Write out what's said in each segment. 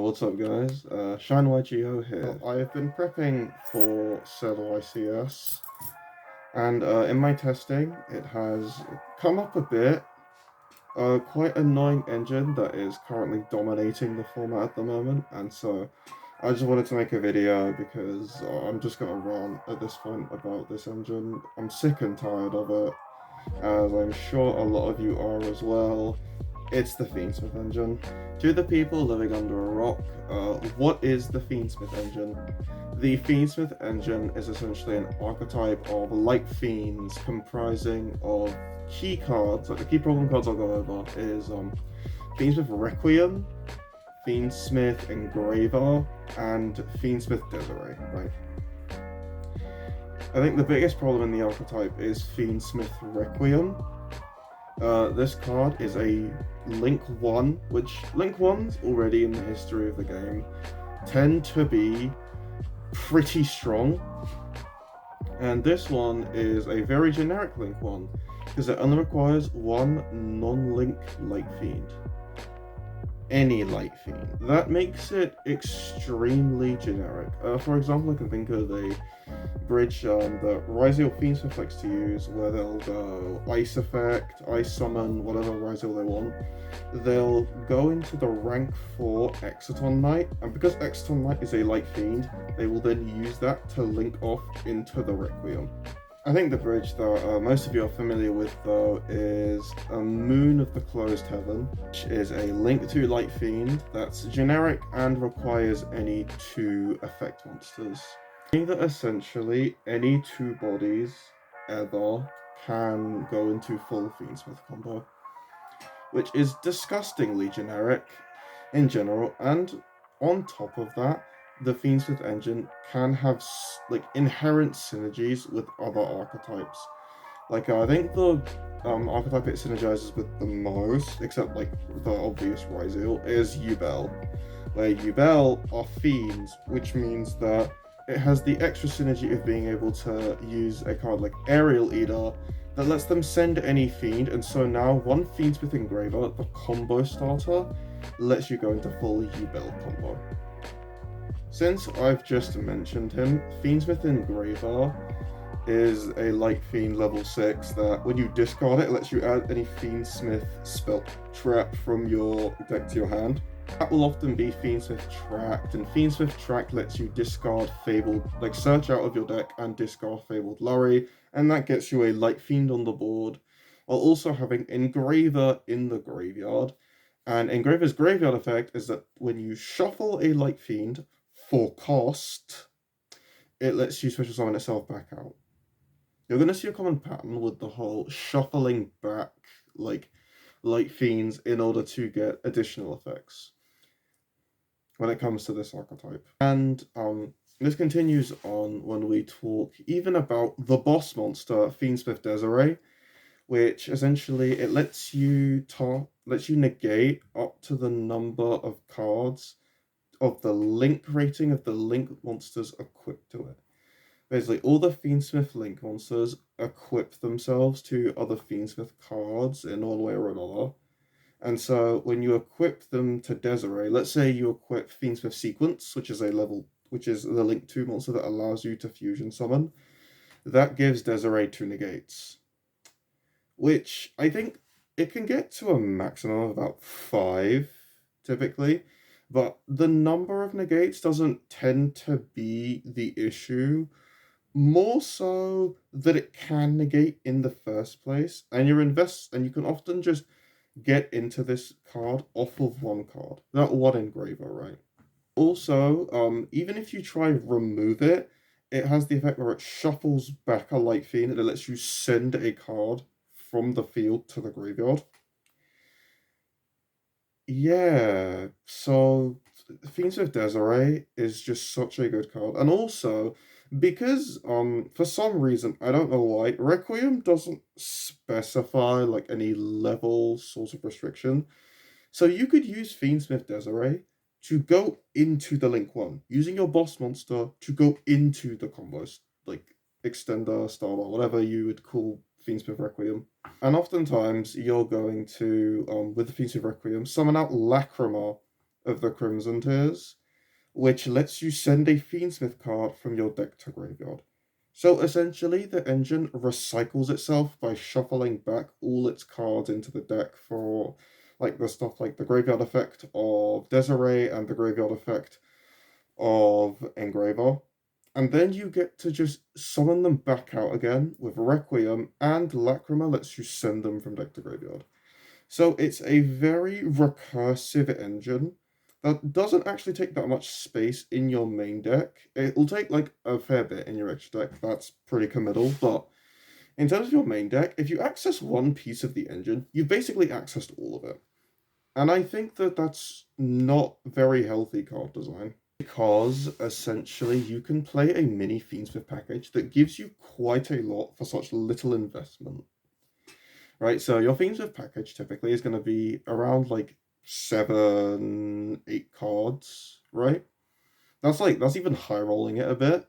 What's up guys, ShineYGO here. I have been prepping for said YCS, and in my testing it has come up a bit. Quite annoying engine that is currently dominating the format at the moment, and so I just wanted to make a video because I'm just gonna rant at this point about this engine. I'm sick and tired of it, as I'm sure a lot of you are as well. It's the Fiendsmith engine. To the people living under a rock, what is the Fiendsmith engine? The Fiendsmith engine is essentially an archetype of light fiends comprising of key cards. Like the key problem cards I'll go over is Fiendsmith Requiem, Fiendsmith Engraver, and Fiendsmith Desiree, right? I think the biggest problem in the archetype is Fiendsmith Requiem. This card is a Link 1, which Link 1s already in the history of the game tend to be pretty strong. And this one is a very generic Link 1, because it only requires one non-Link Light Fiend. Any Light Fiend. That makes it extremely generic. For example, I can think of a bridge that Ryzeal Fiendsmith likes to use, where they'll go Ice Effect, Ice Summon, whatever Ryzeal they want. They'll go into the rank 4 Exciton Knight, and because Exciton Knight is a Light Fiend, they will then use that to link off into the Requiem. I think the bridge that most of you are familiar with, though, is a Moon of the Closed Heaven, which is a Link 2 Light Fiend that's generic and requires any 2 effect monsters. Meaning that essentially any 2 bodies ever can go into full Fiendsmith combo, which is disgustingly generic in general, and on top of that, the Fiendsmith engine can have like inherent synergies with other archetypes. Like I think the archetype it synergizes with the most, except like the obvious Ryzeal, is Yubel, where Yubel are fiends, which means that it has the extra synergy of being able to use a card like Aerial Eater that lets them send any fiend, and so now one Fiendsmith Engraver, the combo starter, lets you go into full Yubel combo. Since I've just mentioned him, Fiendsmith Engraver is a Light Fiend level 6 that when you discard it, lets you add any Fiendsmith spell trap from your deck to your hand. That will often be Fiendsmith Tracked, and Fiendsmith Tracked lets you discard Fabled, like search out of your deck and discard Fabled Lurry, and that gets you a Light Fiend on the board, while also having Engraver in the graveyard. And Engraver's graveyard effect is that when you shuffle a Light Fiend for cost, it lets you special summon itself back out. You're going to see a common pattern with the whole shuffling back like Light Fiends in order to get additional effects when it comes to this archetype. And this continues on when we talk even about the boss monster, Fiendsmith Desiree, which essentially it lets you negate up to the number of cards of the link rating of the link monsters equipped to it. Basically, all the Fiendsmith link monsters equip themselves to other Fiendsmith cards in one way or another. And so when you equip them to Desiree, let's say you equip Fiendsmith Sequence, which is the Link 2 monster that allows you to fusion summon, that gives Desiree 2 negates. Which I think it can get to a maximum of about 5, typically. But the number of negates doesn't tend to be the issue, more so that it can negate in the first place, and you can often just get into this card off of one card, that one Engraver, right? Also, even if you try remove it, it has the effect where it shuffles back a Light Fiend and it lets you send a card from the field to the graveyard. Yeah, so Fiendsmith Desiree is just such a good card. And also, because for some reason, I don't know why, Requiem doesn't specify like any level sort of restriction. So you could use Fiendsmith Desiree to go into the Link 1, using your boss monster to go into the combos, like Extender, Starter, whatever you would call Fiendsmith Requiem. And oftentimes you're going to, with the Fiendsmith Requiem, summon out Lacrima of the Crimson Tears, which lets you send a Fiendsmith card from your deck to graveyard. So essentially, the engine recycles itself by shuffling back all its cards into the deck for like the stuff like the graveyard effect of Desiree and the graveyard effect of Engraver. And then you get to just summon them back out again with Requiem, and Lacrima lets you send them from deck to graveyard. So it's a very recursive engine that doesn't actually take that much space in your main deck. It'll take like a fair bit in your extra deck, that's pretty committal, but in terms of your main deck, if you access one piece of the engine, you've basically accessed all of it. And I think that that's not very healthy card design, because essentially you can play a mini Fiendsmith package that gives you quite a lot for such little investment. Right, so your Fiendsmith package typically is going to be around like 7, 8 cards, right? That's even high rolling it a bit.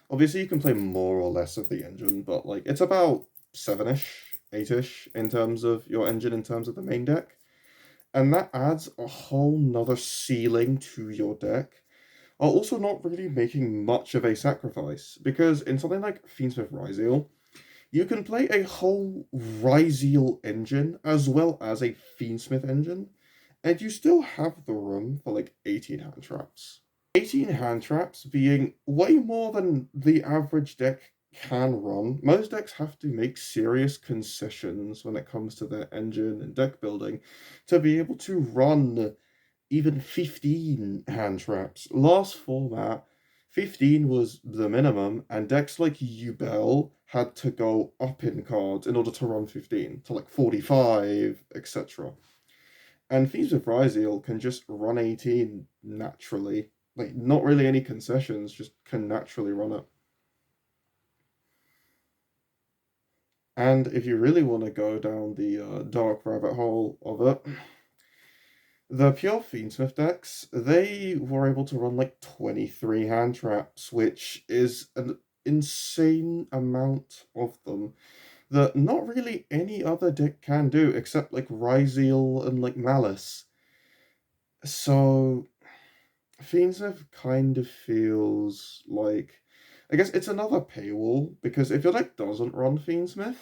Obviously, you can play more or less of the engine, but like it's about 7-ish, 8-ish in terms of your engine, in terms of the main deck. And that adds a whole nother ceiling to your deck, while also not really making much of a sacrifice. Because in something like Fiendsmith Ryzeal, you can play a whole Ryzeal engine as well as a Fiendsmith engine, and you still have the room for like 18 hand traps. 18 hand traps being way more than the average deck can run. Most decks have to make serious concessions when it comes to their engine and deck building to be able to run even 15 hand traps. Last format, 15 was the minimum, and decks like Yubel had to go up in cards in order to run 15 to like 45, etc. And Thieves of Ryzeal can just run 18 naturally. Like, not really any concessions, just can naturally run it. And if you really want to go down the dark rabbit hole of it, the pure Fiendsmith decks, they were able to run like 23 hand traps, which is an insane amount of them that not really any other deck can do except like Ryzeal and like Malice. So Fiendsmith kind of feels like, I guess it's another paywall, because if your deck doesn't run Fiendsmith,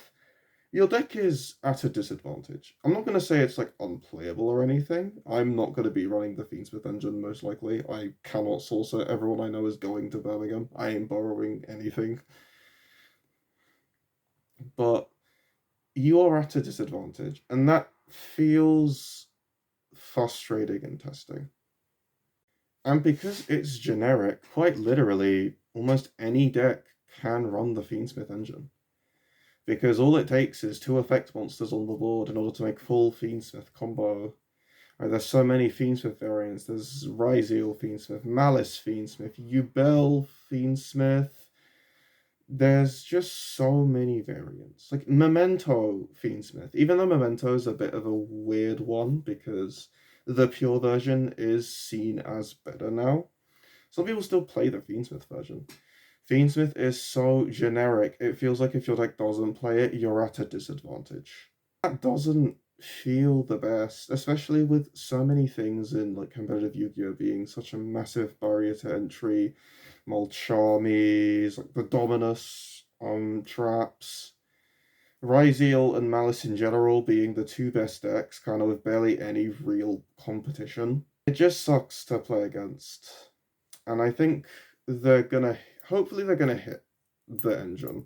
your deck is at a disadvantage. I'm not going to say it's like unplayable or anything. I'm not going to be running the Fiendsmith engine, most likely. I cannot source it. Everyone I know is going to Birmingham. I ain't borrowing anything. But you are at a disadvantage, and that feels frustrating in testing. And because it's generic, quite literally, almost any deck can run the Fiendsmith engine. Because all it takes is 2 effect monsters on the board in order to make full Fiendsmith combo. Right, there's so many Fiendsmith variants. There's Ryzeal Fiendsmith, Malice Fiendsmith, Yubel Fiendsmith. There's just so many variants. Like Memento Fiendsmith. Even though Memento is a bit of a weird one because the pure version is seen as better now, some people still play the Fiendsmith version. Fiendsmith is so generic, it feels like if your deck doesn't play it, you're at a disadvantage. That doesn't feel the best, especially with so many things in like competitive Yu-Gi-Oh! Being such a massive barrier to entry, Molchamis, like the Dominus traps, Ryzeal and Malice in general being the 2 best decks, kind of with barely any real competition. It just sucks to play against. And I think hopefully they're gonna hit the engine,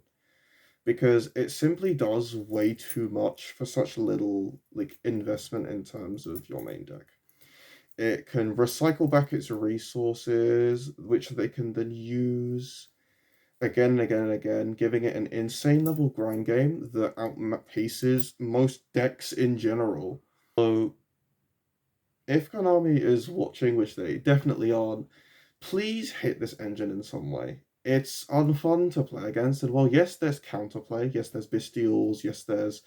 because it simply does way too much for such little like investment in terms of your main deck. It can recycle back its resources, which they can then use again and again and again, giving it an insane level grind game that outpaces most decks in general. So if Konami is watching, which they definitely aren't, please hit this engine in some way. It's unfun to play against, and while yes, there's counterplay, yes, there's Bestials, yes, there's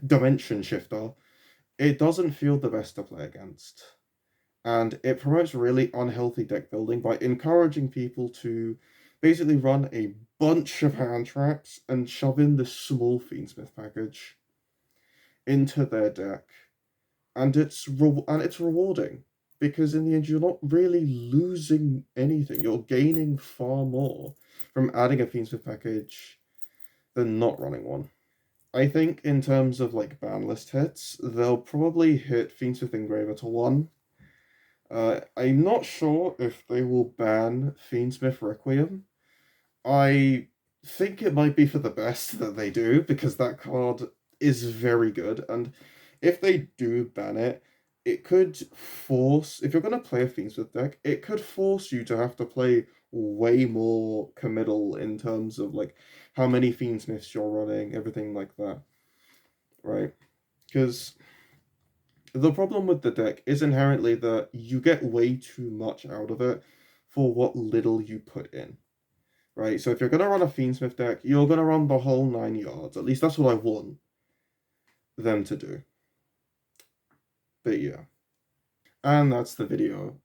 Dimension Shifter, it doesn't feel the best to play against. And it promotes really unhealthy deck building by encouraging people to basically run a bunch of hand traps and shove in this small Fiendsmith package into their deck. And it's rewarding, because in the end, you're not really losing anything. You're gaining far more from adding a Fiendsmith package than not running one. I think in terms of like ban list hits, they'll probably hit Fiendsmith Engraver to 1. I'm not sure if they will ban Fiendsmith Requiem. I think it might be for the best that they do, because that card is very good, and if they do ban it, it could force, if you're going to play a Fiendsmith deck, it could force you to have to play way more committal in terms of like how many Fiendsmiths you're running, everything like that, right? Because the problem with the deck is inherently that you get way too much out of it for what little you put in, right? So if you're going to run a Fiendsmith deck, you're going to run the whole 9 yards. At least that's what I want them to do. But yeah. And that's the video.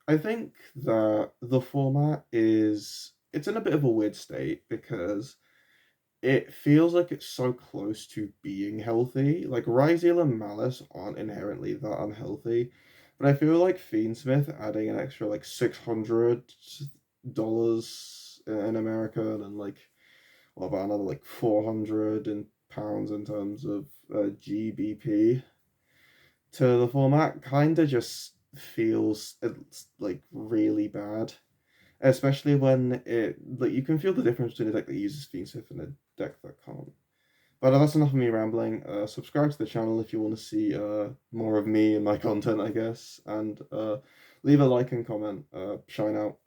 I think that the format it's in a bit of a weird state because it feels like it's so close to being healthy. Like Ryzeal and Malice aren't inherently that unhealthy, but I feel like Fiendsmith adding an extra like $600 in America, and like what about another like 400 in pounds in terms of GBP to the format kind of just feels like really bad, especially when it like you can feel the difference between a deck that uses Fiendsmith and a deck that can't. But that's enough of me rambling. Subscribe to the channel if you want to see more of me and my content, I guess, and leave a like and comment. Shine out.